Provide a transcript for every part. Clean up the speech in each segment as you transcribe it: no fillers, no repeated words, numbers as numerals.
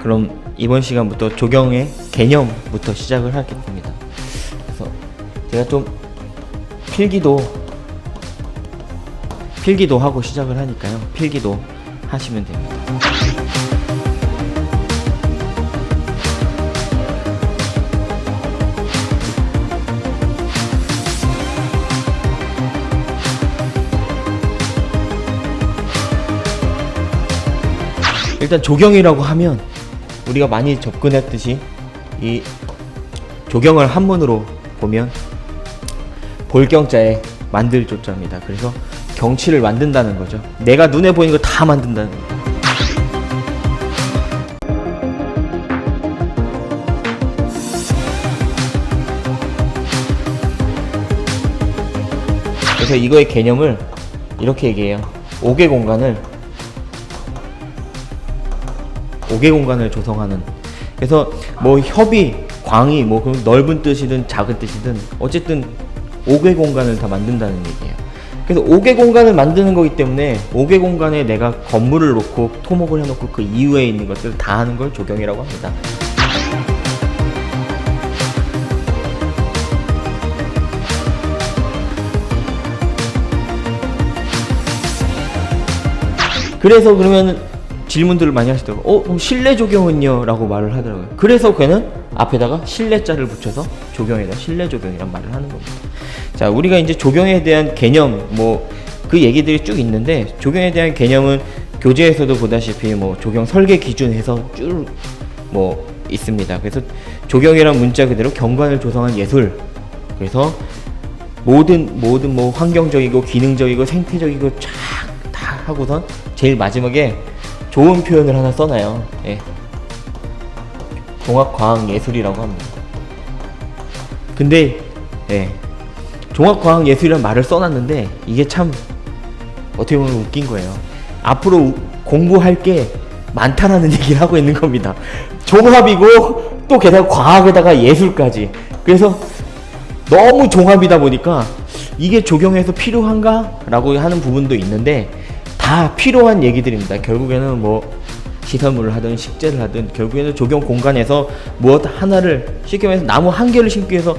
그럼 이번 시간부터 조경의 개념부터 시작을 하겠습니다. 그래서 제가 좀 필기도 하고 시작을 하니까요. 필기도 하시면 됩니다. 일단 조경이라고 하면 우리가 많이 접근했듯이 이 조경을 한문으로 보면 볼경자에 만들 조자입니다. 그래서 경치를 만든다는 거죠. 내가 눈에 보이는 거 다 만든다는 거죠. 그래서 이거의 개념을 이렇게 얘기해요. 5개 공간을 조성하는. 그래서 뭐 협의, 광의, 뭐 넓은 뜻이든 작은 뜻이든 어쨌든 5개 공간을 다 만든다는 얘기예요. 그래서 5개 공간을 만드는 거기 때문에 5개 공간에 내가 건물을 놓고 토목을 해놓고 그 이후에 있는 것들을 다 하는 걸 조경이라고 합니다. 그래서 그러면 질문들을 많이 하시더라고요. 그럼 실내 조경은요? 라고 말을 하더라고요. 그래서 걔는 앞에다가 실내자를 붙여서 조경에다 실내 조경이란 말을 하는 겁니다. 자, 우리가 이제 조경에 대한 개념, 뭐 그 얘기들이 쭉 있는데, 조경에 대한 개념은 교재에서도 보다시피 뭐 조경 설계 기준 해서 쭉 뭐 있습니다. 그래서 조경이란 문자 그대로 경관을 조성한 예술. 그래서 모든 뭐 환경적이고 기능적이고 생태적이고 쫙 다 하고선 제일 마지막에 좋은 표현을 하나 써놔요. 예. 종합과학예술이라고 합니다. 근데 예. 종합과학예술이라는 말을 써놨는데 이게 참 어떻게 보면 웃긴 거예요. 앞으로 공부할 게 많다라는 얘기를 하고 있는 겁니다. 종합이고 또 게다가 과학에다가 예술까지. 그래서 너무 종합이다 보니까 이게 조경에서 필요한가? 라고 하는 부분도 있는데 다 필요한 얘기들입니다. 결국에는 뭐 시설물을 하든 식재를 하든 결국에는 조경 공간에서 무엇 하나를 쉽게 말해서 나무 한 개를 심기 위해서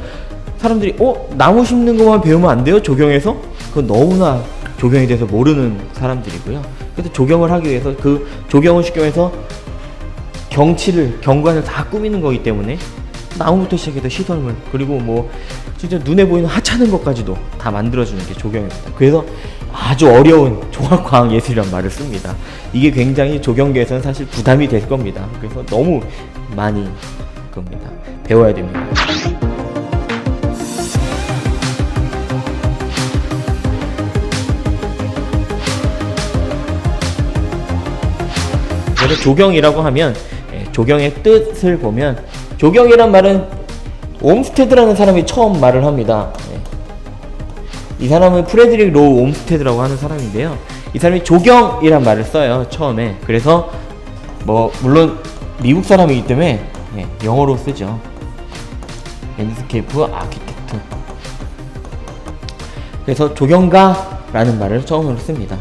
사람들이 나무 심는 것만 배우면 안 돼요? 조경에서? 그건 너무나 조경에 대해서 모르는 사람들이고요. 그래서 조경을 하기 위해서 그 조경을 쉽게 말해서 경관을 다 꾸미는 거기 때문에 나무부터 시작해서 시설물 그리고 뭐 진짜 눈에 보이는 하찮은 것까지도 다 만들어주는 게 조경입니다. 그래서 아주 어려운 종합과학예술이란 말을 씁니다. 이게 굉장히 조경계에서는 사실 부담이 될 겁니다. 그래서 너무 많이 겁니다. 배워야 됩니다. 그래서 조경이라고 하면 조경의 뜻을 보면 조경이란 말은 옴스테드라는 사람이 처음 말을 합니다. 이 사람은 프레드릭 로우 옴스테드라고 하는 사람인데요. 이 사람이 조경이란 말을 써요, 처음에. 그래서 뭐 물론 미국 사람이기 때문에 영어로 쓰죠. 랜드스케이프 아키텍트. 그래서 조경가라는 말을 처음으로 씁니다.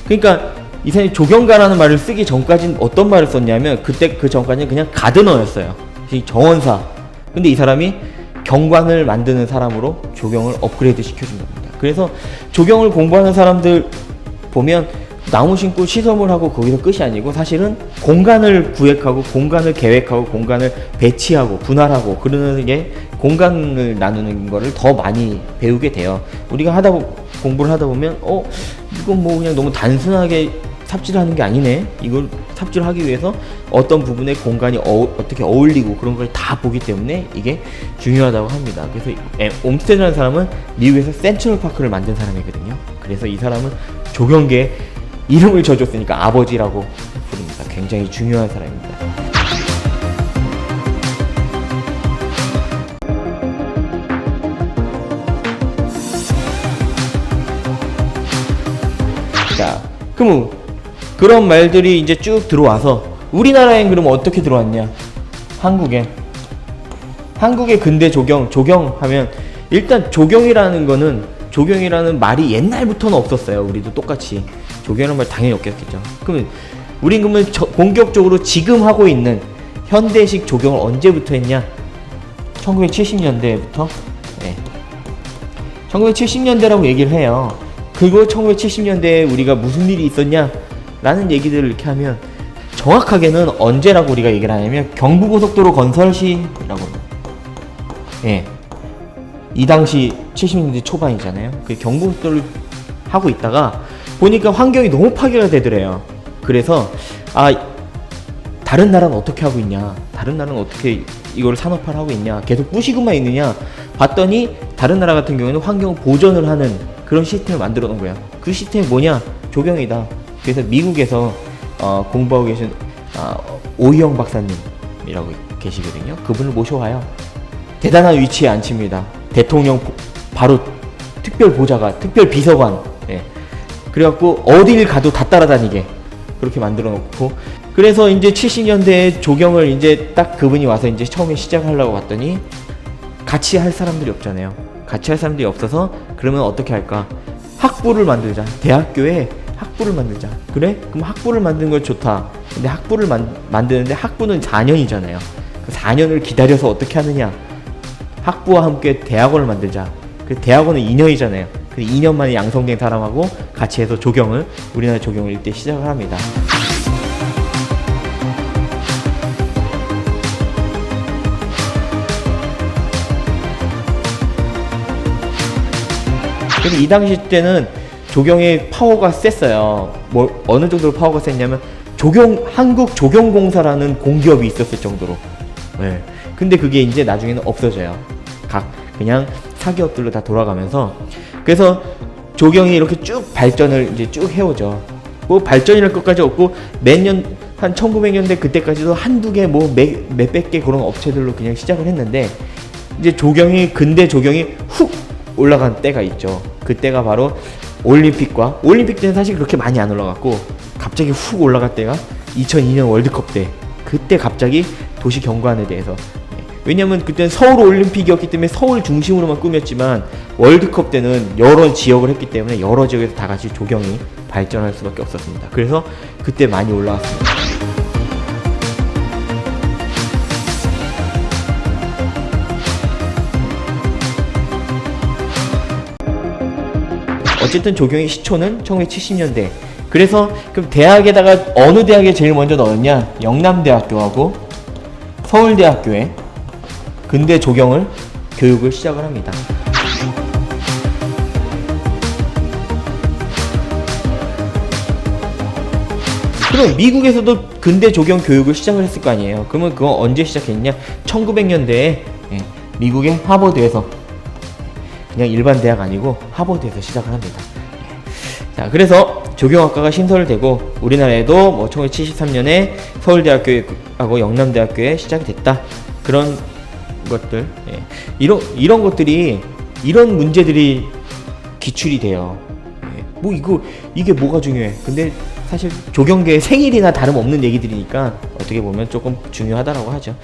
그러니까 이 사람이 조경가라는 말을 쓰기 전까지는 어떤 말을 썼냐면 그때 그 전까지는 그냥 가드너였어요. 정원사. 근데 이 사람이 경관을 만드는 사람으로 조경을 업그레이드 시켜준 겁니다. 그래서 조경을 공부하는 사람들 보면 나무 심고 시설물하고 거기서 끝이 아니고 사실은 공간을 구획하고 공간을 계획하고 공간을 배치하고 분할하고 그러는 게 공간을 나누는 거를 더 많이 배우게 돼요. 우리가 공부를 하다 보면 이건 뭐 그냥 너무 단순하게 삽질하는 게 아니네. 이걸 삽질하기 위해서 어떤 부분에 공간이 어떻게 어울리고 그런 걸 다 보기 때문에 이게 중요하다고 합니다. 그래서 옴스테드라는 사람은 미국에서 센트럴파크를 만든 사람이거든요. 그래서 이 사람은 조경계에 이름을 져줬으니까 아버지라고 부릅니다. 굉장히 중요한 사람입니다. 자, 그런 말들이 이제 쭉 들어와서 우리나라엔 그럼 어떻게 들어왔냐? 한국에 근대 조경하면 일단 조경이라는 말이 옛날부터는 없었어요. 우리도 똑같이 조경이라는 말 당연히 없겠죠. 그러면 우린 본격적으로 지금 하고 있는 현대식 조경을 언제부터 했냐? 1970년대부터. 네. 1970년대라고 얘기를 해요. 그리고 1970년대에 우리가 무슨 일이 있었냐? 라는 얘기들을 이렇게 하면 정확하게는 언제라고 우리가 얘기를 하냐면 경부고속도로 건설 시라고. 예. 이 당시 70년대 초반이잖아요. 그 경부고속도로를 하고 있다가 보니까 환경이 너무 파괴가 되더래요. 그래서 다른 나라는 어떻게 하고 있냐, 다른 나라는 어떻게 이걸 산업화를 하고 있냐, 계속 부시고만 있느냐 봤더니 다른 나라 같은 경우에는 환경을 보존을 하는 그런 시스템을 만들어 놓은 거야. 그 시스템이 뭐냐? 조경이다. 그래서 미국에서 공부하고 계신 오희영 박사님이라고 계시거든요. 그분을 모셔와요. 대단한 위치에 앉힙니다. 대통령 바로 특별 보좌관, 특별 비서관. 예. 그래갖고 어딜 가도 다 따라다니게 그렇게 만들어 놓고, 그래서 이제 70년대에 조경을 이제 딱 그분이 와서 이제 처음에 시작하려고 봤더니 같이 할 사람들이 없잖아요. 같이 할 사람들이 없어서 그러면 어떻게 할까? 학부를 만들자. 대학교에 학부를 만들자. 그래? 그럼 학부를 만드는 건 좋다. 근데 학부를 만드는데 학부는 4년이잖아요. 그 4년을 기다려서 어떻게 하느냐? 학부와 함께 대학원을 만들자. 그 대학원은 2년이잖아요. 그 2년 만에 양성된 사람하고 같이 해서 조경을, 우리나라 조경을 이때 시작을 합니다. 근데 이 당시 때는 조경의 파워가 셌어요. 뭐 어느 정도로 파워가 셌냐면 한국조경공사라는 공기업이 있었을 정도로. 네. 근데 그게 이제 나중에는 없어져요. 그냥 사기업들로 다 돌아가면서. 그래서 조경이 이렇게 쭉 발전을 이제 쭉 해오죠. 뭐 발전이랄 것까지 없고 매년 한 1900년대 그때까지도 한두 개 뭐 몇백 개 그런 업체들로 그냥 시작을 했는데, 이제 근대 조경이 훅 올라간 때가 있죠. 그때가 바로 올림픽 때는 사실 그렇게 많이 안 올라갔고 갑자기 훅 올라갈 때가 2002년 월드컵 때, 그때 갑자기 도시 경관에 대해서. 왜냐면 그때는 서울 올림픽이었기 때문에 서울 중심으로만 꾸몄지만 월드컵 때는 여러 지역을 했기 때문에 여러 지역에서 다 같이 조경이 발전할 수밖에 없었습니다. 그래서 그때 많이 올라왔습니다. 어쨌든 조경의 시초는 1970년대. 그래서 그럼 대학에다가 어느 대학에 제일 먼저 넣었냐? 영남대학교하고 서울대학교에 근대 조경을 교육을 시작을 합니다. 그럼 미국에서도 근대 조경 교육을 시작을 했을 거 아니에요. 그러면 그건 언제 시작했냐? 1900년대에 미국의 하버드에서, 그냥 일반 대학 아니고 하버드에서 시작을 합니다. 자, 그래서 조경학과가 신설을 되고 우리나라에도 뭐 1973년에 서울대학교하고 영남대학교에 시작이 됐다. 그런 것들, 이런 것들이, 이런 문제들이 기출이 돼요. 뭐 이게 뭐가 중요해? 근데 사실 조경계의 생일이나 다름없는 얘기들이니까 어떻게 보면 조금 중요하다라고 하죠.